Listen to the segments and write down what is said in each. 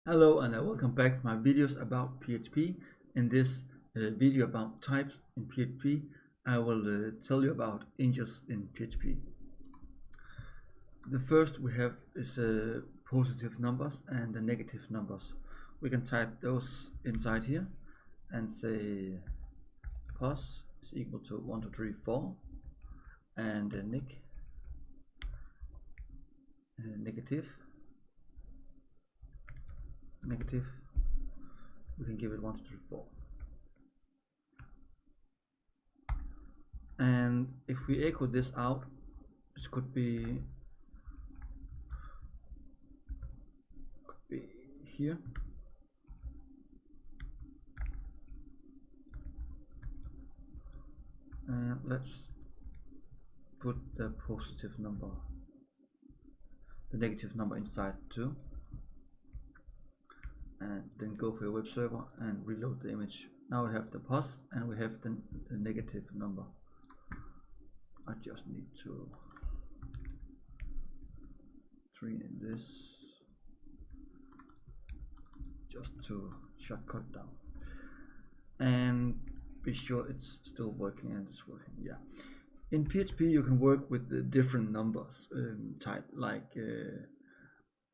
Hello and welcome back to my videos about PHP. In this video about types in PHP, I will tell you about integers in PHP. The first we have is positive numbers and the negative numbers. We can type those inside here and say pos is equal to 1, 2, 3, 4 and negative, we can give it 1, 2, 3, 4. And if we echo this out, this could be here. And let's put the positive number, the negative number inside too. And then go for your web server and reload the image. Now we have the pos and we have the negative number. I just need to rename this just to shortcut down and be sure it's still working and it's working. Yeah, in PHP you can work with the different numbers type like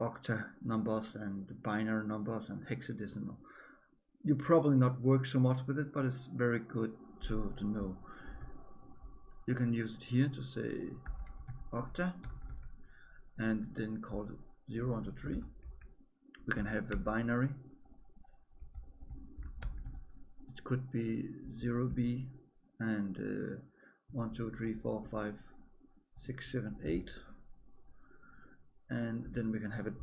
octa numbers and binary numbers and hexadecimal. You probably not work so much with it, but it's very good to know. You can use it here to say octa and then call it 0, 1, 2, 3. We can have a binary. It could be 0b and 1, 2, 3, 4, 5, 6, 7, 8. And then we can have it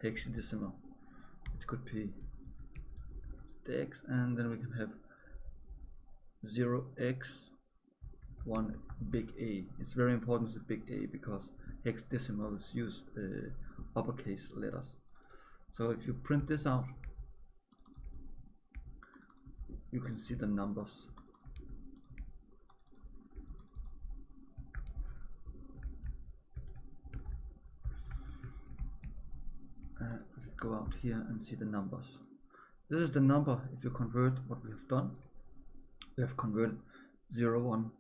hexadecimal. It could be the x, and then we can have 0x 1 big A. It's very important to big A because hexadecimal use uppercase letters. So if you print this out, you can see the numbers. Go out here and see the numbers. This is the number if you convert what we have done. We have converted 0, 1,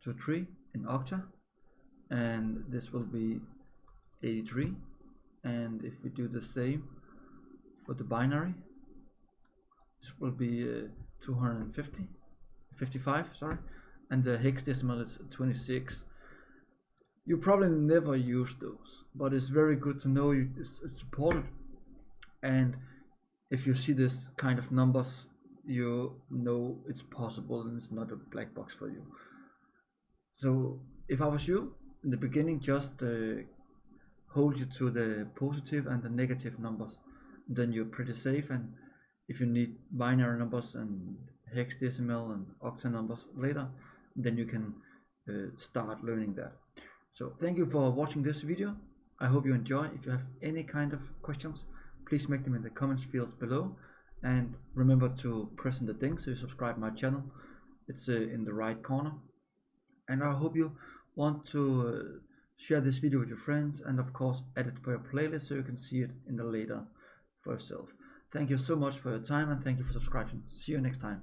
2, 3 in octa, and this will be 83. And if we do the same for the binary, this will be 55, sorry, and the hexadecimal is 26. You probably never use those, but it's very good to know it's supported. And if you see this kind of numbers, you know it's possible and it's not a black box for you. So if I was you in the beginning, just hold you to the positive and the negative numbers, then you're pretty safe. And if you need binary numbers and hexadecimal and octa numbers later, then you can start learning that. So thank you for watching this video. I hope you enjoy. If you have any kind of questions, please make them in the comments fields below, and remember to press on the ding so you subscribe my channel. It's in the right corner. And I hope you want to share this video with your friends, and of course add it for your playlist so you can see it in the later for yourself. Thank you so much for your time, and thank you for subscribing. See you next time.